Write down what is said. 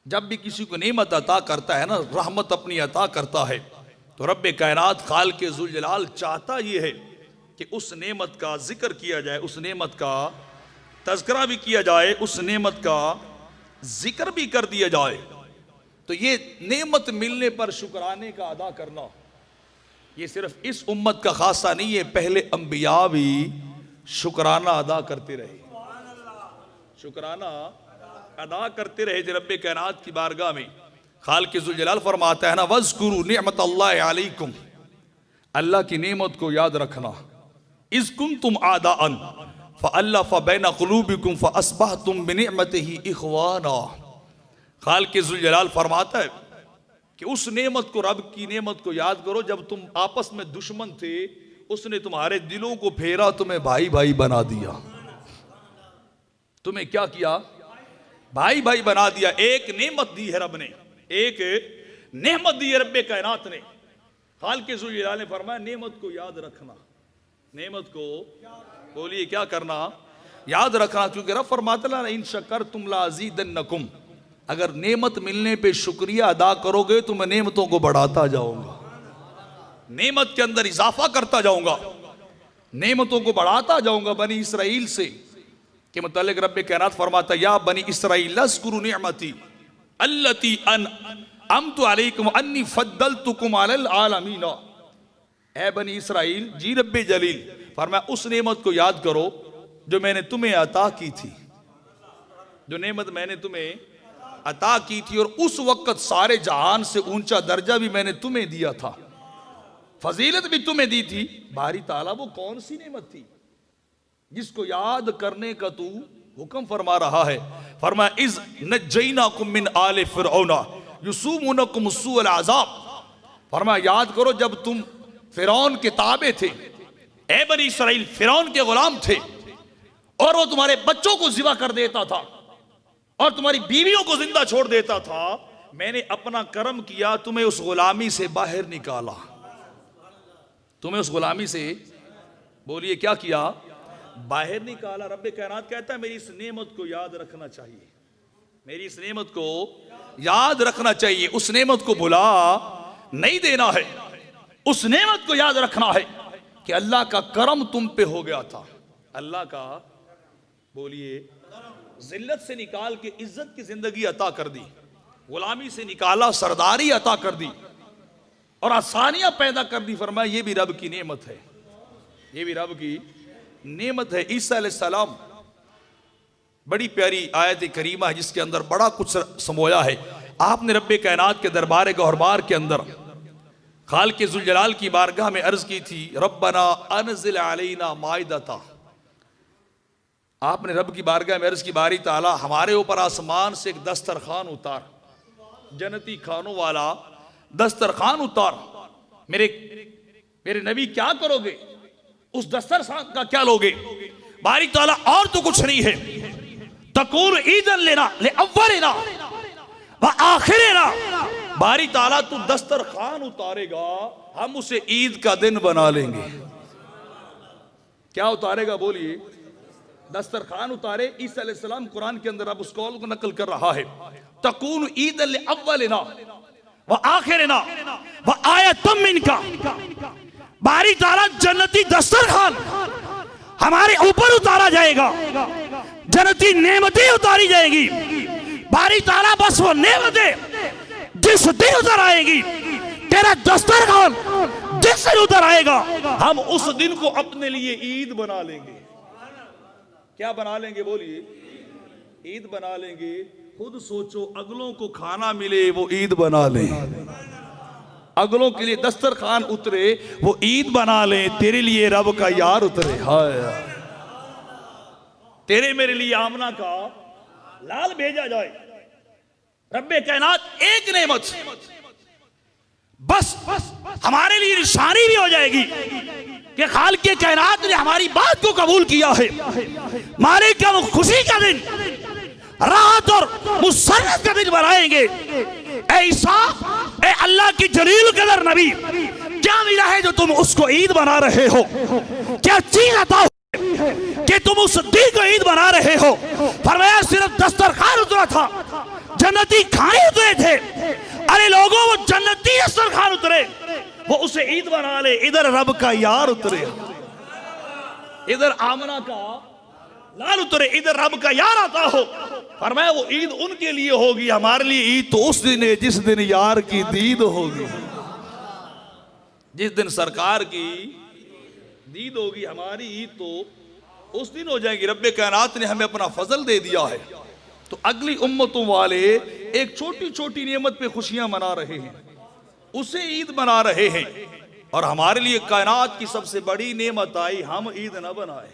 जब भी किसी को नेमत अता करता है ना, रहमत अपनी अता करता है, तो रब्बे कायनात खालिक ज़ुल जलाल चाहता ये है कि उस नेमत का जिक्र किया जाए, उस नेमत का तज़किरा भी किया जाए, उस नेमत का जिक्र भी कर दिया जाए। तो ये नेमत मिलने पर शुक्राने का अदा करना, ये सिर्फ इस उम्मत का खासा नहीं है, पहले अंबिया भी शुक्राना अदा करते रहे, शुक्राना अदा करते रहे थे रब्बे कायनात की बारगाह में। खालिक ज़ुल जलाल फरमाता है ना, वज़कुरू निअमत अल्लाह अलैकुम, अल्लाह की नेमत को याद रखना। इज़ कुंतुम आदाअन फ़अल्लफ़ बैन क़ुलूबिकुम फ़अस्बहतुम बिनिअमतिही इख़वाना। खालिक ज़ुल जलाल फरमाता है कि उस नेमत को, रब की नेमत को याद करो, जब तुम आपस में दुश्मन थे उसने तुम्हारे दिलों को फेरा, तुम्हें भाई भाई बना दिया। तुम्हें क्या किया? भाई भाई बना दिया। एक नेमत दी है रब ने, एक नेमत दी है रब्बे कायनात ने। खालिक ज़ुल जलाल ने फरमाया नेमत को याद रखना, नेमत को बोलिए क्या करना? याद रखना। क्योंकि रब फरमाता है इन शकरतुम लाज़ीदन्नकुम, अगर नेमत मिलने पे शुक्रिया अदा करोगे तो मैं नेमतों को बढ़ाता जाऊंगा, नेमत के अंदर इजाफा करता जाऊंगा, नेमतों को बढ़ाता जाऊंगा। बनी इसराइल से के मुतालिक रब्बे कायनात फरमाता या बनी इसराइल अज़्कुरू निअमती अल्लती अनअमतु अलैकुम अन्नी फद्दलतुकुम अलल आलमीन। ऐ बनी इसराइल, जी रब्बे जलील फरमाया उस नेमत को याद करो जो मैंने तुम्हें अता की थी, जो नेमत मैंने तुम्हें अता की थी, और उस वक्त सारे जहान से ऊंचा दर्जा भी मैंने तुम्हें दिया था, फजीलत भी तुम्हें दी थी। बारी ताला वो कौन सी नेमत थी जिसको याद करने का तू हुक्म फरमा रहा है? फरमाया इज़ नज्जैनाकुम मिन आले फिरऔना युसूमुनकुम सूअल अज़ाब। फरमाया याद करो जब तुम फिरौन के ताबे थे, ए बनी इसराइल फिरौन के गुलाम थे, और वो तुम्हारे बच्चों को ज़िबा कर देता था और तुम्हारी बीवियों को जिंदा छोड़ देता था। मैंने अपना करम किया, तुम्हें उस गुलामी से बाहर निकाला, तुम्हें उस गुलामी से बोलिए क्या किया? बाहर निकाला। रब्बे कायनात कहता है मेरी इस नेमत को याद रखना चाहिए, मेरी इस नेमत को याद रखना चाहिए, उस नेमत को भुला नहीं देना है, उस नेमत को याद रखना है कि अल्लाह का करम तुम पे हो गया था। अल्लाह का बोलिए जिल्लत से निकाल के इज्जत की जिंदगी अता कर दी, गुलामी से निकाला सरदारी अता कर दी, और आसानियां पैदा कर दी। फरमाया ये भी रब की नेमत है, ये भी रब की नेमत है। ईसा अलैहिस्सलाम, बड़ी प्यारी आयत करीमा है जिसके अंदर बड़ा कुछ समोया है। आपने रब्बे कायनात के दरबार गौहरबार के अंदर खालिक ज़ुल जलाल की बारगाह में अर्ज की थी रब्बना अनज़िल अलैना माइदता। आपने रब की बारगाह में अर्ज की बारी ताला हमारे ऊपर आसमान से एक दस्तरखान उतार, जन्नती खानों वाला दस्तरखान उतार। मेरे नबी क्या करोगे? उस दस्तरखान का क्या लोगे? बारी ताला और तो कुछ नहीं है, तकून ईदन लेना ले अव्वलिना व आखिरिना। बारी ताला तू दस्तरखान उतारेगा, हम उसे ईद का दिन बना लेंगे। क्या उतारेगा? बोलिए दस्तरखान उतारे। ईसा अलैहिस्सलाम कुरान के अंदर अब उस कौल को नकल कर रहा है, तकून ईदन ले अव्वलिना व आखिरिना व आयतम मिनका। बारी ताला जन्नती दस्तरखान हमारे ऊपर उतारा जाएगा, जन्नती नेमतें उतारी जाएगी। बारी ताला बस वो नेमतें जिस दिन उतर आएगी, तेरा दस्तरखान जिस दिन उतर आएगा, हम उस दिन को अपने लिए ईद बना लेंगे। क्या बना लेंगे? बोलिए ईद बना लेंगे। खुद सोचो, अगलों को खाना मिले वो ईद बना ले, अगलों के लिए दस्तरखान उतरे वो ईद बना ले, तेरे लिए रब का यार उतरे। हाय तेरे मेरे लिए आमना का लाल भेजा जाए। रब्बे कायनात एक नेमत बस हमारे लिए निशानी भी हो जाएगी कि खालिक कायनात ने हमारी बात को कबूल किया है। मालिक का वो खुशी का दिन, राहत और मुसर्रत का दिन बनाएंगे। ऐसा ए अल्लाह की जलील कदर नबी, क्या मिला है जो तुम उसको ईद बना रहे हो? क्या चीज अता कि तुम उस दिन को ईद बना रहे हो। फरमाया सिर्फ दस्तरखान उतरा था, जन्नती खाने उतरे थे। अरे लोगों, वो जन्नती दस्तरखान उतरे, वो उसे ईद बना ले। इधर रब का यार उतरे, इधर आमना का लाल उतरे, इधर रब का यार आता हो। फरमाया वो ईद उनके लिए होगी, हमारे लिए ईद तो उस दिन है जिस दिन यार की दीद होगी, जिस दिन सरकार की दीद होगी। हमारी ईद तो उस दिन हो जाएगी। रब्बे कायनात ने हमें अपना फजल दे दिया है, तो अगली उम्मतों वाले एक छोटी छोटी नेमत पे खुशियां मना रहे हैं, उसे ईद मना रहे हैं। और हमारे लिए कायनात की सबसे बड़ी नेमत आई, हम ईद न बनाए।